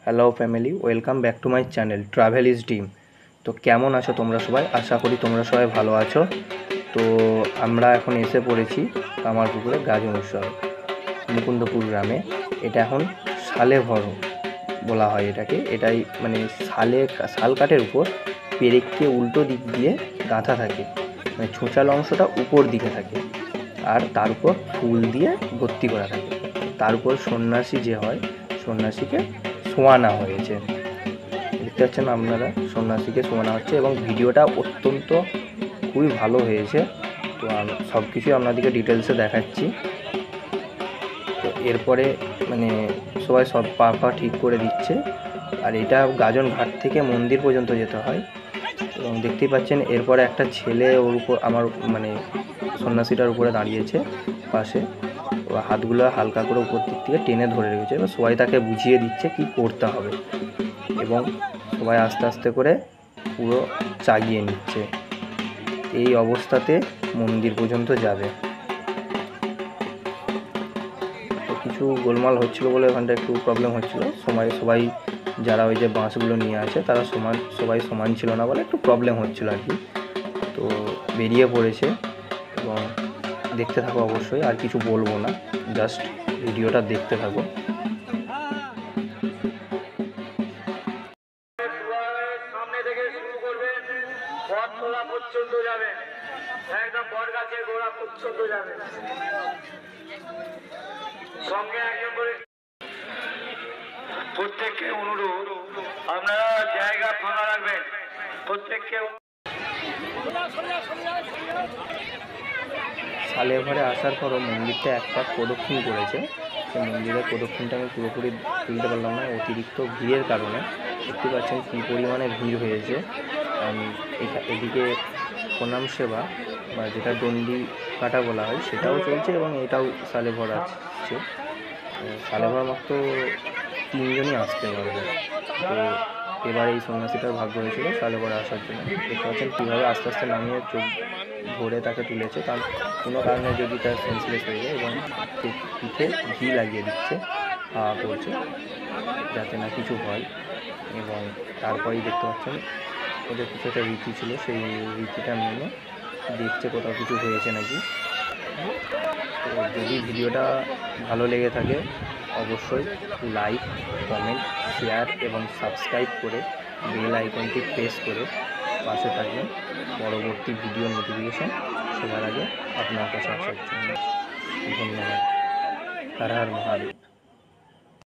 Hello family, welcome back to my channel travel is dream. তো কেমন আছো তোমরা সবাই? আশা করি তোমরা সবাই ভালো আছো। তো আমরা এখন এসে পড়েছি কামারপুকুরে গাজন উৎসব, মুকুন্দপুর গ্রামে। এটা এখন শালে ভর বলা হয় এটাকে। এটাই মানে শাল কাঠের উপর পেরেককে উল্টো দিক দিয়ে গাঁথা থাকে, মানে ছোঁচাল অংশটা উপর দিকে থাকে, আর তার উপর ফুল দিয়ে ভর্তি করা থাকে। তার উপর সন্ন্যাসী যে হয়, সন্ন্যাসীকে শোয়ানো হয়েছে। দেখতে পাচ্ছেন আপনারা, সন্ন্যাসীকে শোয়ানো হচ্ছে এবং ভিডিওটা অত্যন্ত খুবই ভালো হয়েছে। তো সব কিছুই আপনাদেরকে ডিটেলসে দেখাচ্ছি। তো এরপরে মানে সবাই সব পা ঠিক করে দিচ্ছে। আর এটা গাজন ঘাট থেকে মন্দির পর্যন্ত যেতে হয়। এবং দেখতেই পাচ্ছেন এরপরে একটা ছেলে ওর উপর আমার মানে সন্ন্যাসীটার উপরে দাঁড়িয়েছে পাশে, হাতগুলো হালকা করে উপর দিক থেকে টেনে ধরে রেখেছে। এবার সবাই তাকে বুঝিয়ে দিচ্ছে কি করতে হবে এবং সবাই আস্তে আস্তে করে পুরো চাগিয়ে নিচ্ছে। এই অবস্থাতে মন্দির পর্যন্ত যাবে। তো কিছু গোলমাল হচ্ছিলো বলে ওখানটা একটু প্রবলেম হচ্ছিলো। সবাই যারা ওই যে বাঁশগুলো নিয়ে আছে তারা সবাই সমান ছিল না বলে একটু প্রবলেম হচ্ছিলো আর কি। তো বেরিয়ে পড়েছে এবং দেখতে থাকো অবশ্যই, আর কিছু বলবো না, জাস্ট ভিডিওটা দেখতে থাকো। প্রত্যেককে অনুরোধ, আপনারা জায়গা ফাঁকা রাখবেন। প্রত্যেককে শালে ঘরে আসার পরও মন্দিরটা এক পাক প্রদক্ষিণ করেছে। সেই মন্দিরের প্রদক্ষিণটা আমি পুরোপুরি তুলতে পারলাম না অতিরিক্ত ভিড়ের কারণে। দেখতে পাচ্ছেন কী পরিমাণে ভিড় হয়েছে। এদিকে প্রণাম সেবা বা যেটা দণ্ডি কাটা বলা হয় সেটাও চলছে এবং এটাও শালে ঘর আসছে। শালে ঘর মাত্র 3 জনই আসতে পারবে। তো এবার এই সন্ন্যাসীটার ভাগ্য হয়েছিল শালে ঘরে আসার জন্য। দেখতে পাচ্ছেন কীভাবে আস্তে আস্তে নামিয়ে চোখ ধরে তাকে তুলেছে, কারণ কোনো কারণে যদি তার সেন্সলেস হয়ে যায়, এবং পিঠে ঘি লাগিয়ে দিচ্ছে, হাওয়া করছে যাতে না কিছু হয়। এবং তারপরেই দেখতে পাচ্ছেন ওদের কিছু একটা রীতি ছিল, সেই রীতিটা মেনে দেখছে কোথাও কিছু হয়েছে নাকি। তো যদি ভিডিওটা ভালো লেগে থাকে অবশ্যই লাইক, কমেন্ট, শেয়ার এবং সাবস্ক্রাইব করে বেল আইকনটি প্রেস করে পাশে থাকবেন পরবর্তী ভিডিও নোটিফিকেশান সবার আগে আপনার কাছে আসার জন্য। ধন্যবাদ। হর হর মহাদেব।